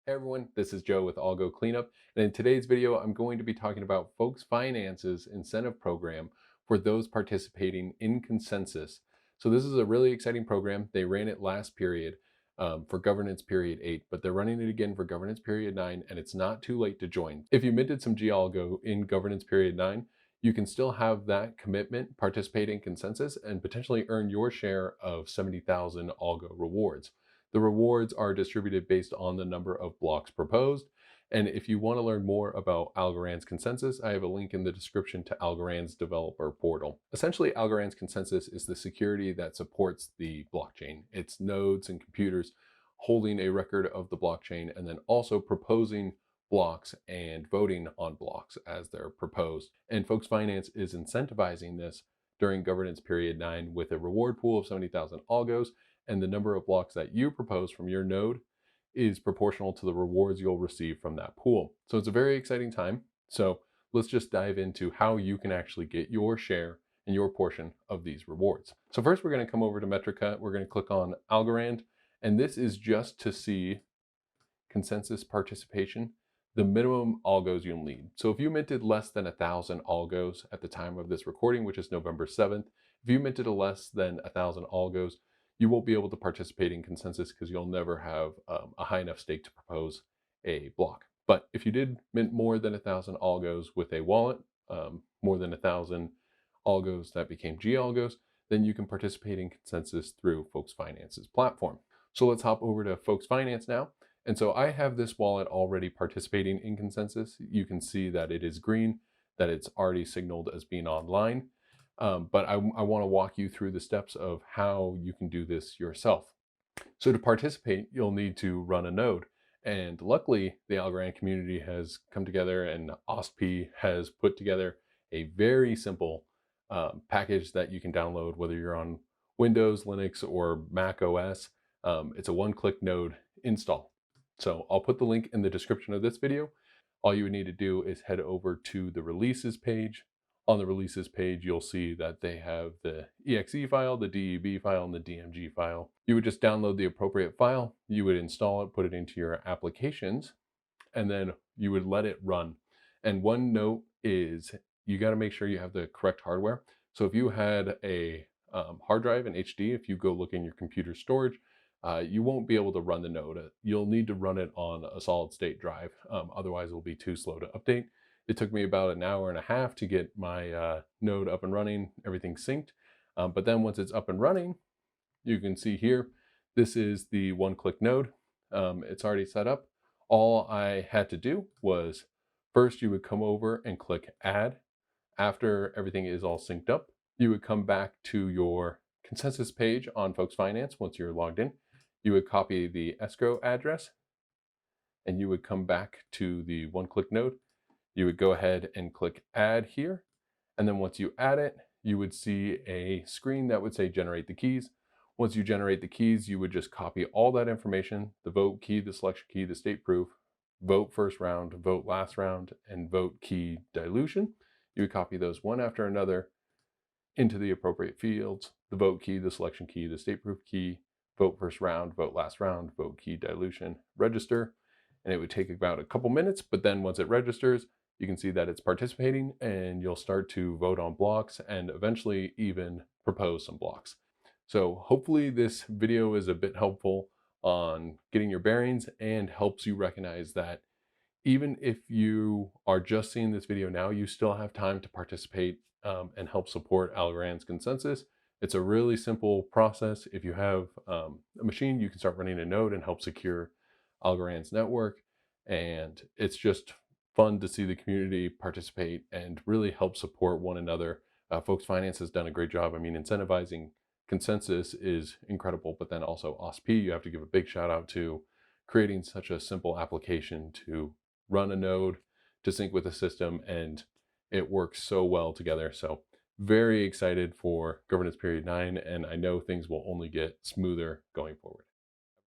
Hey everyone, this is Joe with Algo Cleanup, and in today's video, I'm going to be talking about Folks Finance's incentive program for those participating in Consensus. So this is a really exciting program. They ran it last period for Governance Period 8, but they're running it again for Governance Period 9, and it's not too late to join. If you minted some gAlgo in Governance Period 9, you can still have that commitment, participate in Consensus, and potentially earn your share of 70,000 Algo rewards. The rewards are distributed based on the number of blocks proposed. And if you want to learn more about Algorand's consensus, I have a link in the description to Algorand's developer portal. Essentially, Algorand's consensus is the security that supports the blockchain. It's nodes and computers holding a record of the blockchain and then also proposing blocks and voting on blocks as they're proposed. And Folks Finance is incentivizing this during governance period 9 with a reward pool of 70,000 algos, and the number of blocks that you propose from your node is proportional to the rewards you'll receive from that pool. So it's a very exciting time. So let's just dive into how you can actually get your share and your portion of these rewards. So first we're going to come over to Metrica. We're going to click on Algorand, and this is just to see consensus participation, the minimum algos you'll need. So if you minted less than 1,000 algos at the time of this recording, which is November 7th, if you minted a less than 1,000 algos, you won't be able to participate in consensus because you'll never have a high enough stake to propose a block. But if you did mint more than 1,000 algos with a wallet, more than 1,000 algos that became gAlgos, then you can participate in consensus through Folks Finance's platform. So let's hop over to Folks Finance now. And so I have this wallet already participating in consensus. You can see that it is green, that it's already signaled as being online. But I want to walk you through the steps of how you can do this yourself. So to participate, you'll need to run a node. And luckily, the Algorand community has come together and Austs has put together a very simple package that you can download, whether you're on Windows, Linux, or Mac OS. It's a one-click node install. So I'll put the link in the description of this video. All you would need to do is head over to the releases page. On the releases page, you'll see that they have the exe file, the deb file, and the dmg file. You would just download the appropriate file, you would install it, put it into your applications, and then you would let it run. And one note is you got to make sure you have the correct hardware. So if you had a hard drive, an HD, if you go look in your computer storage, you won't be able to run the node. You'll need to run it on a solid state drive. Otherwise, it'll be too slow to update. It took me about an hour and a half to get my node up and running, everything synced. But then once it's up and running, you can see here, this is the one-click node. It's already set up. All I had to do was first you would come over and click add. After everything is all synced up, you would come back to your consensus page on Folks Finance once you're logged in. You would copy the escrow address and you would come back to the one-click node. You would go ahead and click add here. And then once you add it, you would see a screen that would say generate the keys. Once you generate the keys, you would just copy all that information, the vote key, the selection key, the state proof, vote first round, vote last round, and vote key dilution. You would copy those one after another into the appropriate fields, the vote key, the selection key, the state proof key, vote first round, vote last round, vote key dilution, register. And it would take about a couple minutes, but then once it registers, you can see that it's participating and you'll start to vote on blocks and eventually even propose some blocks. So hopefully this video is a bit helpful on getting your bearings and helps you recognize that even if you are just seeing this video now, you still have time to participate and help support Algorand's consensus. It's a really simple process. If you have a machine, you can start running a node and help secure Algorand's network. And it's just fun to see the community participate and really help support one another. Folks Finance has done a great job. I mean, incentivizing consensus is incredible, but then also Austs, you have to give a big shout out to creating such a simple application to run a node, to sync with the system, and it works so well together. So very excited for governance period 9, and I know things will only get smoother going forward.